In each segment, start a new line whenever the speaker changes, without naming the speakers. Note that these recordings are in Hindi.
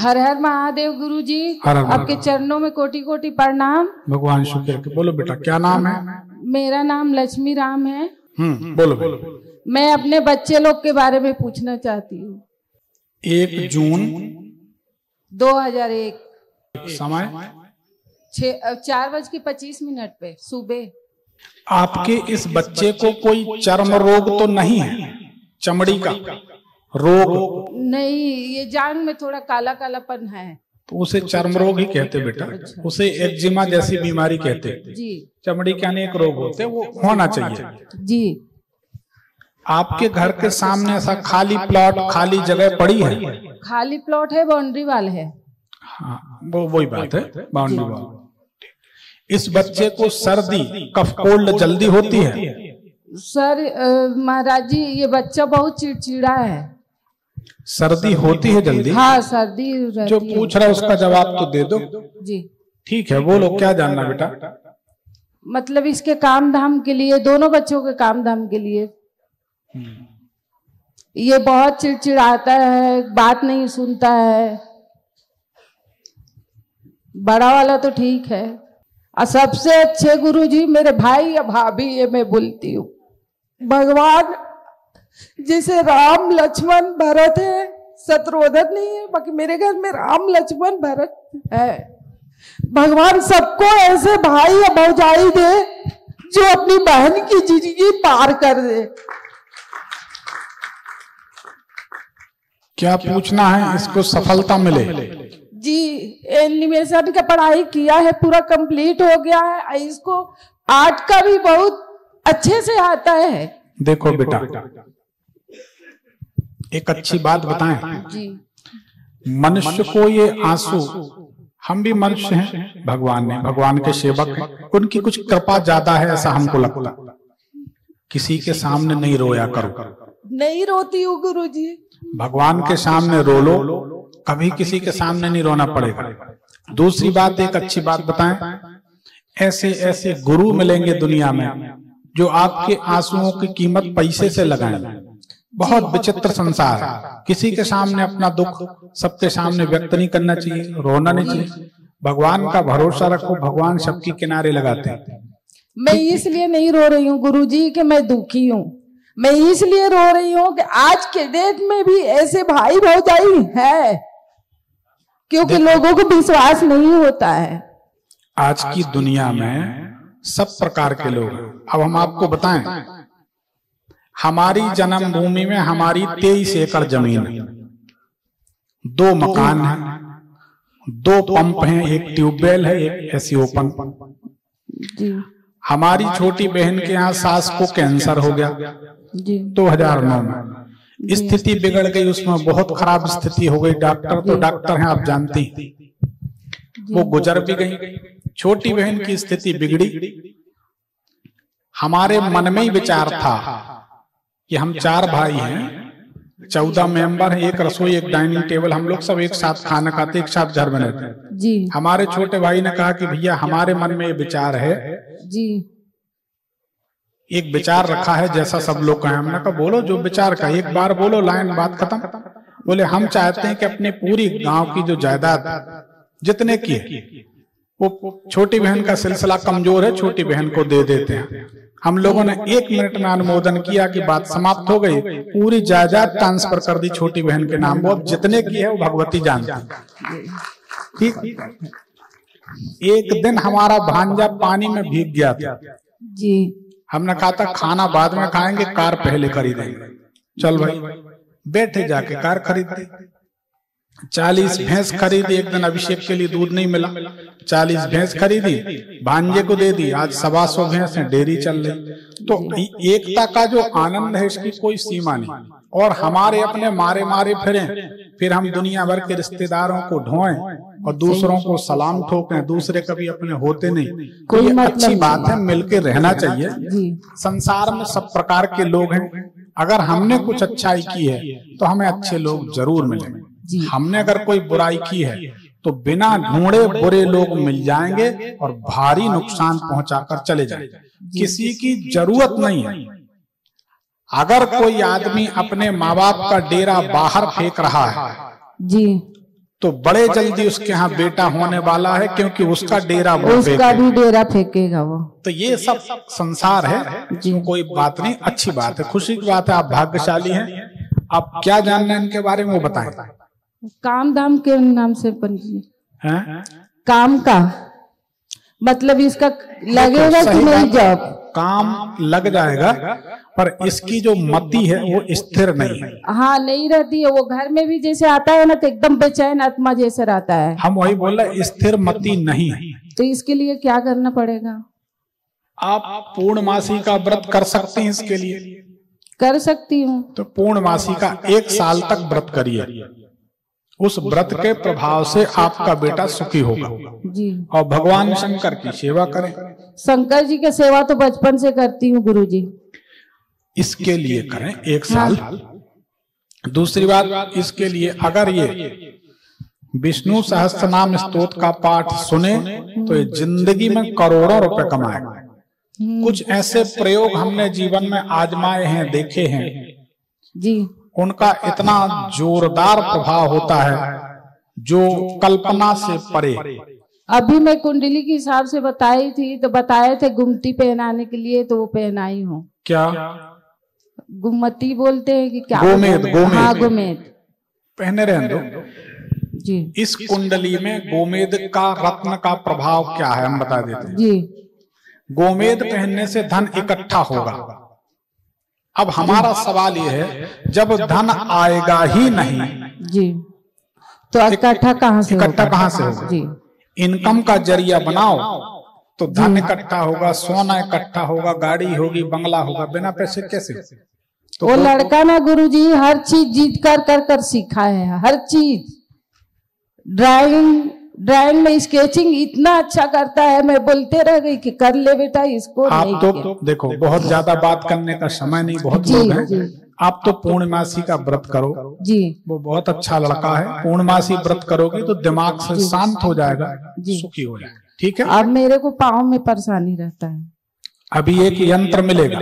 हर हर महादेव गुरुजी, आपके चरणों में कोटि कोटि प्रणाम।
भगवान शुक्र के। बोलो बेटा, क्या नाम है?
मेरा नाम लक्ष्मी राम है।
बोलो बोलो।
मैं अपने बच्चे लोग के बारे में पूछना चाहती हूँ।
1 जून
2001
समय
4:25 पे सुबह।
आपके इस बच्चे को कोई चर्म रोग तो नहीं है? चमड़ी का रोग?
नहीं, ये जांग में थोड़ा काला कालापन है,
तो उसे चर्म रोग ही कहते बेटा। उसे एक्जिमा जैसी बीमारी कहते
जी।
चमड़ी के अनेक रोग होते, वो होना चाहिए
जी।
आपके घर के सामने ऐसा खाली प्लॉट, खाली जगह पड़ी है?
खाली प्लॉट है, बाउंड्री वाल है।
हाँ, वो वही बात है, बाउंड्री वाल। इस बच्चे को सर्दी, कफ, कोल्ड जल्दी होती है?
सर महाराज जी, ये बच्चा बहुत चिड़चिड़ा है।
सर्दी होती है जल्दी?
हाँ, सर्दी रहती
जो पूछ रहा है उसका जवाब तो दे दो
जी।
ठीक है, बोलो क्या जानना बेटा?
मतलब इसके काम धाम के लिए, दोनों बच्चों के काम धाम के लिए ये बहुत चिड़चिड़ाता है, बात नहीं सुनता है। बड़ा वाला तो ठीक है, और सबसे अच्छे गुरुजी मेरे भाई या भाभी, ये मैं बोलती हूँ। भगवान जैसे राम लक्ष्मण भरत है, शत्रुघ्न नहीं है, बाकी मेरे घर में राम लक्ष्मण भरत है। भगवान सबको ऐसे भाई या भौजाई दे जो अपनी बहन की जिंदगी पार कर दे।
क्या पूछना है? इसको सफलता मिले
जी। एनिमेशन का पढ़ाई किया है, पूरा कंप्लीट हो गया है। इसको आर्ट का भी बहुत अच्छे से आता है।
देखो बेटा, एक अच्छी बात बताएं
जी।
मनुष्य को ये आंसू, हम भी मनुष्य हैं, भगवान ने, भगवान के सेवक हैं, उनकी कुछ कृपा ज्यादा है ऐसा हमको लगता। किसी के सामने नहीं रोया करो।
नहीं रोती हूँ गुरुजी।
भगवान के सामने रो लो, कभी किसी के सामने नहीं रोना पड़ेगा। दूसरी बात, एक अच्छी बात बताएं, ऐसे ऐसे गुरु मिलेंगे दुनिया में जो आपके आंसुओं की कीमत पैसे से लगाएं। बहुत विचित्र संसार है। किसी के सामने अपना दुख सबके सामने व्यक्त नहीं करना चाहिए, रोना नहीं चाहिए। भगवान का भरोसा रखो, भगवान सबके किनारे लगाते हैं।
मैं इसलिए नहीं रो रही हूँ गुरुजी कि मैं दुखी हूँ, मैं इसलिए रो रही हूँ कि आज के डेट में भी ऐसे भाई भौजाई है, क्योंकि लोगों को विश्वास नहीं होता है।
आज की दुनिया में सब प्रकार के लोग हैं। अब हम आपको बताएं, हमारी जन्मभूमि में हमारी 23 एकड़ जमीन है, 2 मकान हैं, 2 पंप हैं, एक ट्यूबवेल है, एक एसी पंप। हमारी छोटी बहन के यहाँ सास को कैंसर हो गया 2009 में। स्थिति बिगड़ गई, उसमें बहुत खराब स्थिति हो गई। डॉक्टर तो डॉक्टर हैं, आप जानती हैं, वो गुजर भी गई। छोटी बहन की स्थिति बिगड़ी। हमारे मन में ही विचार था कि हम 4 भाई हैं, 14 मेंबर हैं, एक रसोई, एक डाइनिंग टेबल, हम लोग सब एक साथ खाना खाते, एक साथ घर में रहते हैं जी। हमारे छोटे भाई ने कहा कि भैया हमारे मन में ये विचार है
जी,
एक विचार रखा है जैसा सब लोग कहें। हमने कहा बोलो जो विचार का, एक बार बोलो, लाइन बात खत्म। बोले हम चाहते हैं कि अपनी पूरी गांव की जो जायदाद जितने की है, वो छोटी बहन का सिलसिला कमजोर है, छोटी बहन को दे देते हैं। हम लोगों ने 1 मिनट में अनुमोदन किया कि बात समाप्त हो गई, पूरी जायदाद ट्रांसफर कर दी छोटी बहन के नाम। वो जितने की है वो भगवती जानती। ठीक। एक दिन हमारा भांजा पानी में भीग गया था
जी।
हमने कहा था खाना बाद में खाएंगे, कार पहले खरीदेंगे। चल भाई, बैठे जाके कार खरीदते। 40 भैंस खरीदी। एक दिन अभिषेक के लिए दूध नहीं मिला, 40 भैंस खरीदी, भांजे को दे दी। आज 125 भैंस है, डेयरी चल रही। तो एकता का जो आनंद है इसकी कोई सीमा नहीं। और हमारे अपने मारे मारे फिर हम दुनिया भर के रिश्तेदारों को ढोएं और दूसरों को सलाम ठोकें, दूसरे कभी अपने होते नहीं। कोई अच्छी बात है, मिलकर रहना चाहिए। संसार में सब प्रकार के लोग हैं। अगर हमने कुछ अच्छाई की है तो हमें अच्छे लोग जरूर मिलेंगे। हमने अगर कोई बुराई की है तो बिना ढूंढे बुरे लोग मिल जाएंगे और भारी नुकसान पहुंचाकर चले जाएंगे। किसी की जरूरत नहीं है। अगर कोई आदमी अपने माँ बाप का डेरा बाहर फेंक रहा है
जी,
तो बड़े जल्दी उसके यहाँ बेटा होने वाला है, क्योंकि उसका डेरा वो
उसका भी डेरा फेंकेगा वो।
तो ये सब संसार है, इसमें कोई बात नहीं, अच्छी बात है, खुशी की बात है, आप भाग्यशाली हैं। आप क्या जानना है इनके बारे में वो बताएं।
काम धाम के नाम से पंजी
हैं?
काम का मतलब इसका लगेगा कि नहीं जॉब?
काम लग जाएगा, पर इसकी जो मति है वो स्थिर नहीं है।
हाँ, नहीं रहती है वो। घर में भी जैसे आता है ना तो एकदम बेचैन आत्मा जैसे रहता है।
हम वही बोल रहे, स्थिर मति नहीं है।
तो इसके लिए क्या करना पड़ेगा?
आप पूर्णमासी का व्रत कर सकते हैं, इसके लिए
कर सकती हूँ।
तो पूर्णमासी का 1 साल तक व्रत करिए, उस व्रत के प्रभाव से आपका बेटा सुखी होगा
जी।
और भगवान शंकर की सेवा करें।
शंकर जी की सेवा तो बचपन से करती हूँ गुरुजी।
इसके लिए करें 1 साल। दूसरी बात, इसके लिए अगर ये विष्णु सहस्त्रनाम स्तोत्र का पाठ सुने तो ये जिंदगी में करोड़ों रुपए कमाएगा। कुछ ऐसे प्रयोग हमने जीवन में आजमाए हैं, देखे हैं
जी,
उनका इतना जोरदार प्रभाव होता है जो कल्पना से परे।
अभी मैं कुंडली के हिसाब से बताई थी तो बताए थे गुमती पहनाने के लिए, तो वो पहनाई हूँ।
क्या
गुमती बोलते हैं कि क्या?
गोमेद, गोमेद।
हाँ, गोमेद
पहने रहने दो
जी।
इस कुंडली में गोमेद का रत्न का प्रभाव क्या है हम बता देते हैं
जी।
गोमेद पहनने से धन इकट्ठा होगा। अब हमारा सवाल ये है, जब धन आएगा ही नहीं
जी तो इकट्ठा कहाँ से
होगा?
जी,
इनकम का जरिया बनाओ तो धन इकट्ठा होगा, सोना इकट्ठा होगा, गाड़ी होगी, बंगला होगा। बिना पैसे कैसे? तो
वो लड़का ना गुरुजी हर चीज जीत कर कर कर सीखा है, हर चीज। ड्राइंग में स्केचिंग इतना अच्छा करता है, मैं बोलते रह गई कि कर ले बेटा इसको।
आप
नहीं
तो देखो, बहुत ज्यादा बात करने का समय नहीं, बहुत लोग हैं। आप तो पूर्णमासी का व्रत करो
जी।
वो बहुत अच्छा लड़का है, पूर्णमासी व्रत करोगे तो दिमाग से शांत हो जाएगा, सुखी हो जाएगा। ठीक है।
अब मेरे को पाँव में परेशानी रहता है।
अभी एक यंत्र मिलेगा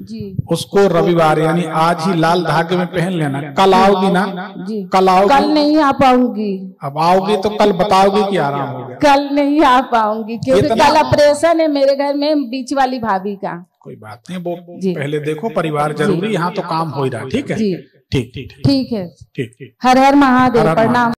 जी,
उसको रविवार यानी आज ही लाल धागे में पहन लेना। कल आओगी ना?
जी।
कल आओगी?
कल नहीं आ पाऊंगी।
अब आओगी तो कल बताओगी कि आराम हो गया।
कल नहीं आ पाऊंगी क्योंकि कल ऑपरेशन है मेरे घर में, बीच वाली भाभी का।
कोई बात नहीं, वो पहले देखो, परिवार जरूरी, यहाँ तो काम हो ही रहा है। ठीक है,
जी।
ठीक ठीक
ठीक है।
ठीक।
हर हर महादेव, प्रणाम।